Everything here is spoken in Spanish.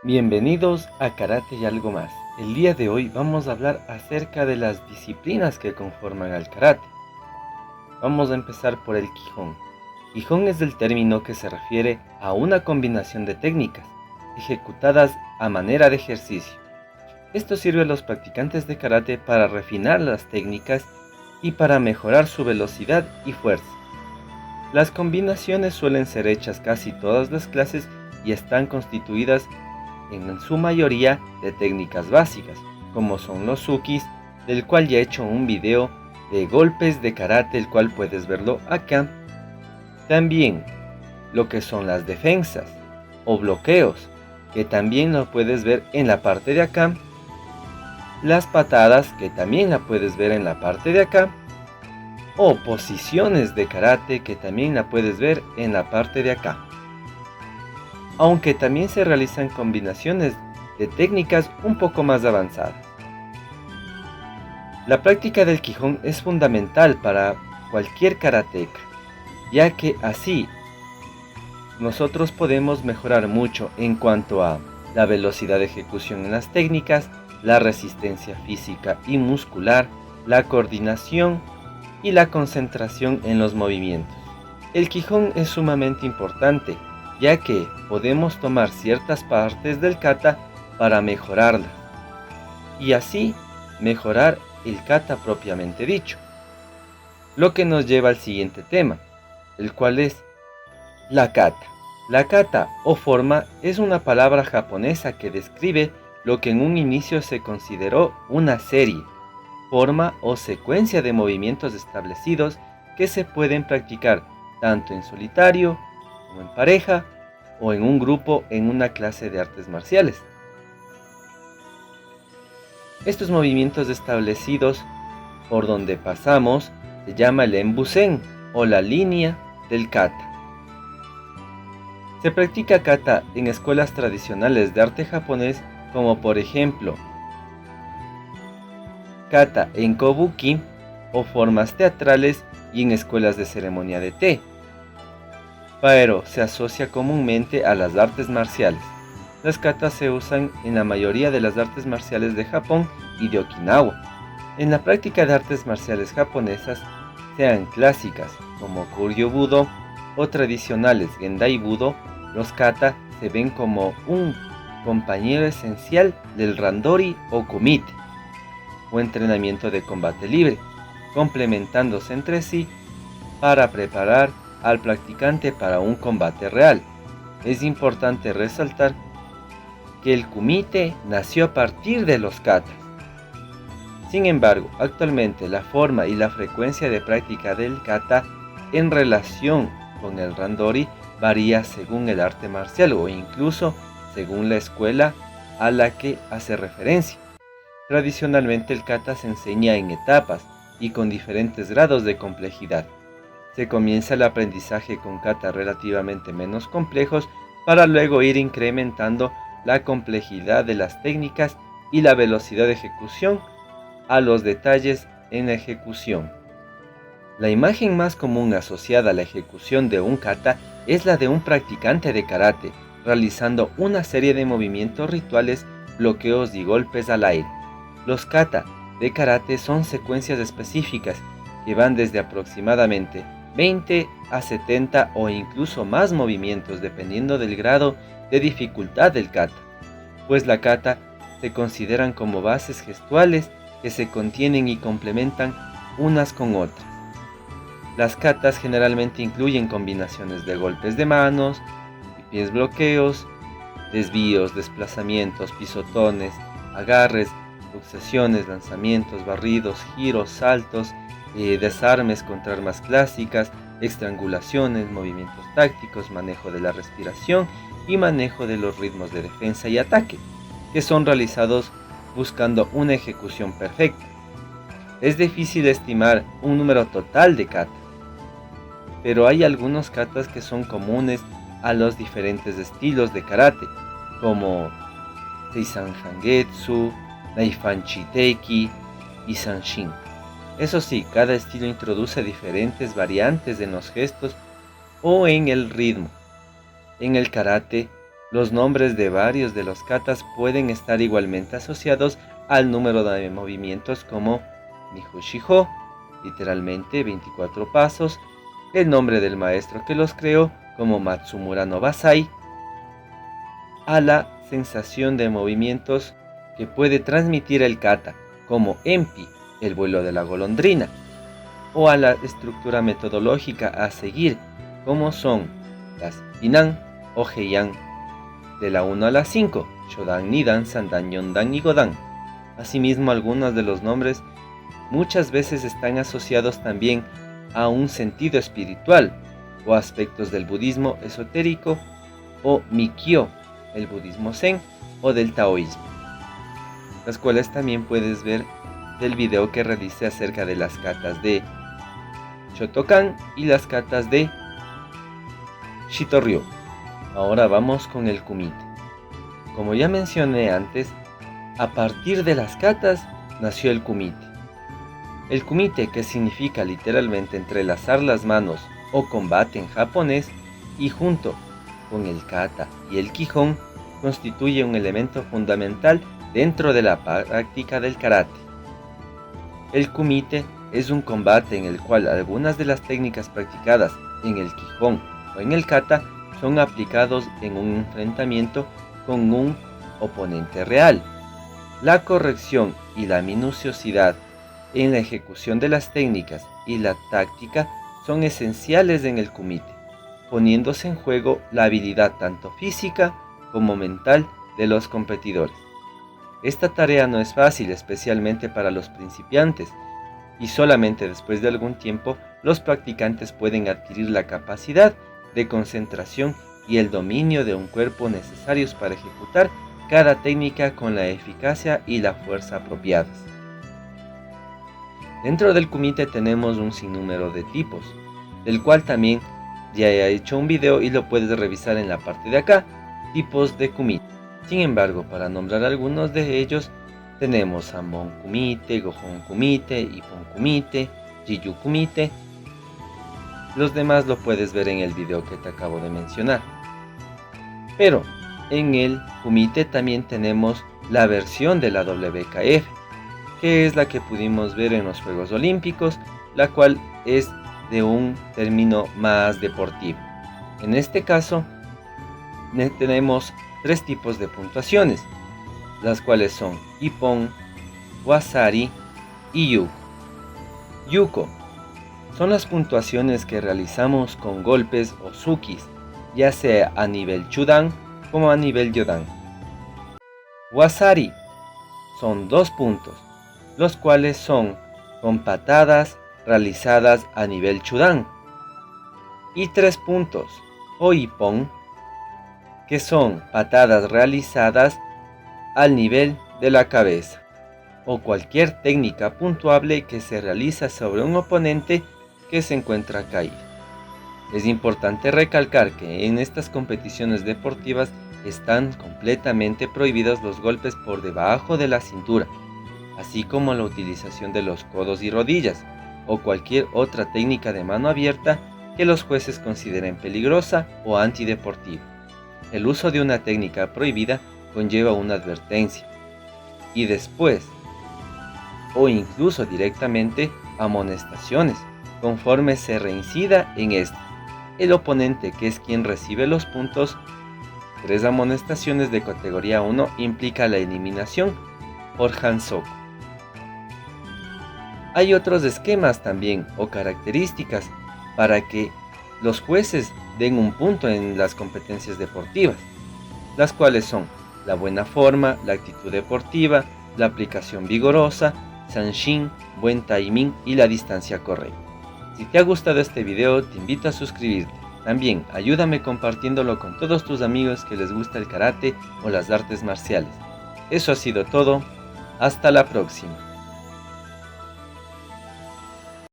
Bienvenidos a Karate y algo más. El día de hoy vamos a hablar acerca de las disciplinas que conforman al karate. Vamos a empezar por el Kihon. Kihon es el término que se refiere a una combinación de técnicas ejecutadas a manera de ejercicio. Esto sirve a los practicantes de karate para refinar las técnicas y para mejorar su velocidad y fuerza. Las combinaciones suelen ser hechas casi todas las clases y están constituidas en su mayoría de técnicas básicas, como son los Tsukis, del cual ya he hecho un video de golpes de karate, el cual puedes verlo acá. También lo que son las defensas o bloqueos, que también lo puedes ver en la parte de acá. Las patadas, que también la puedes ver en la parte de acá. O posiciones de karate, que también la puedes ver en la parte de acá. Aunque también se realizan combinaciones de técnicas un poco más avanzadas. La práctica del Kihon es fundamental para cualquier karateka, ya que así nosotros podemos mejorar mucho en cuanto a la velocidad de ejecución en las técnicas, la resistencia física y muscular, la coordinación y la concentración en los movimientos. El Kihon es sumamente importante, ya que podemos tomar ciertas partes del kata para mejorarlas, y así mejorar el kata propiamente dicho. Lo que nos lleva al siguiente tema, el cual es la kata. La kata o forma es una palabra japonesa que describe lo que en un inicio se consideró una serie, forma o secuencia de movimientos establecidos que se pueden practicar tanto en solitario como en pareja o en un grupo en una clase de artes marciales. Estos movimientos establecidos por donde pasamos se llama el Enbusen o la línea del kata. Se practica kata en escuelas tradicionales de arte japonés como por ejemplo kata en kobuki o formas teatrales y en escuelas de ceremonia de té. Pero se asocia comúnmente a las artes marciales. Las katas se usan en la mayoría de las artes marciales de Japón y de Okinawa. En la práctica de artes marciales japonesas, sean clásicas como Kyoryu Budo o tradicionales Gendai Budo, los kata se ven como un compañero esencial del randori o kumite, o entrenamiento de combate libre, complementándose entre sí para preparar al practicante para un combate real. Es importante resaltar que el kumite nació a partir de los katas. Sin embargo, actualmente la forma y la frecuencia de práctica del kata en relación con el randori varía según el arte marcial o incluso según la escuela a la que hace referencia. Tradicionalmente el kata se enseña en etapas y con diferentes grados de complejidad. Se comienza el aprendizaje con kata relativamente menos complejos para luego ir incrementando la complejidad de las técnicas y la velocidad de ejecución a los detalles en la ejecución. La imagen más común asociada a la ejecución de un kata es la de un practicante de karate, realizando una serie de movimientos rituales, bloqueos y golpes al aire. Los kata de karate son secuencias específicas que van desde aproximadamente 20 a 70 o incluso más movimientos dependiendo del grado de dificultad del kata, pues la kata se consideran como bases gestuales que se contienen y complementan unas con otras. Las katas generalmente incluyen combinaciones de golpes de manos y pies, bloqueos, desvíos, desplazamientos, pisotones, agarres, sucesiones, lanzamientos, barridos, giros, saltos, desarmes contra armas clásicas, estrangulaciones, movimientos tácticos, manejo de la respiración y manejo de los ritmos de defensa y ataque, que son realizados buscando una ejecución perfecta. Es difícil estimar un número total de kata, pero hay algunos katas que son comunes a los diferentes estilos de karate, como Seisan Hangetsu, Naifan Chiteki y Sanshin. Eso sí, cada estilo introduce diferentes variantes en los gestos o en el ritmo. En el karate, Los nombres de varios de los katas pueden estar igualmente asociados al número de movimientos como Nihonshiho, literalmente 24 pasos, el nombre del maestro que los creó como Matsumura no Basai, a la sensación de movimientos que puede transmitir el kata como Enpi, el vuelo de la golondrina, o a la estructura metodológica a seguir como son las Binan o Heian, de la 1 a la 5, Shodan, Nidan, Sandan, Yondan y Godan. Asimismo, algunos de los nombres muchas veces están asociados también a un sentido espiritual o aspectos del budismo esotérico o Mikkyo, el budismo zen o del taoísmo, las cuales también puedes ver del video que realicé acerca de las katas de Shotokan y las katas de Shitoryu. Ahora vamos con el kumite. Como ya mencioné antes, a partir de las katas nació el kumite. El kumite, que significa literalmente entrelazar las manos o combate en japonés, y junto con el kata y el Kihon, constituye un elemento fundamental dentro de la práctica del karate. El kumite es un combate en el cual algunas de las técnicas practicadas en el Kihon o en el kata son aplicados en un enfrentamiento con un oponente real. La corrección y la minuciosidad en la ejecución de las técnicas y la táctica son esenciales en el kumite, poniéndose en juego la habilidad tanto física como mental de los competidores. Esta tarea no es fácil, especialmente para los principiantes, y solamente después de algún tiempo los practicantes pueden adquirir la capacidad de concentración y el dominio de un cuerpo necesarios para ejecutar cada técnica con la eficacia y la fuerza apropiadas. Dentro del kumite tenemos un sinnúmero de tipos, del cual también ya he hecho un video y lo puedes revisar en la parte de acá, tipos de kumite. Sin embargo, para nombrar algunos de ellos, tenemos Sanbon kumite, Gohon kumite, Ippon kumite, Jiyu kumite. Los demás lo puedes ver en el video que te acabo de mencionar. Pero en el kumite también tenemos la versión de la WKF, que es la que pudimos ver en los Juegos Olímpicos, la cual es de un término más deportivo. En este caso tenemos tres tipos de puntuaciones, las cuales son Ippon, Wasari y Yuko. Yuko son las puntuaciones que realizamos con golpes o tsukis, ya sea a nivel Chudan como a nivel Yodan. Wasari son 2 puntos, los cuales son con patadas realizadas a nivel Chudan, y 3 puntos o Ippon, que son patadas realizadas al nivel de la cabeza, o cualquier técnica puntuable que se realiza sobre un oponente que se encuentra caído. Es importante recalcar que en estas competiciones deportivas están completamente prohibidos los golpes por debajo de la cintura, así como la utilización de los codos y rodillas, o cualquier otra técnica de mano abierta que los jueces consideren peligrosa o antideportiva. El uso de una técnica prohibida conlleva una advertencia, y después, o incluso directamente, amonestaciones, conforme se reincida en esta. El oponente, que es quien recibe los puntos, 3 amonestaciones de categoría 1 implica la eliminación por Hansoku. Hay otros esquemas también o características para que los jueces den un punto en las competencias deportivas, las cuales son la buena forma, la actitud deportiva, la aplicación vigorosa, sanshin, buen timing y la distancia correcta. Si te ha gustado este video, te invito a suscribirte. También ayúdame compartiéndolo con todos tus amigos que les gusta el karate o las artes marciales. Eso ha sido todo. Hasta la próxima.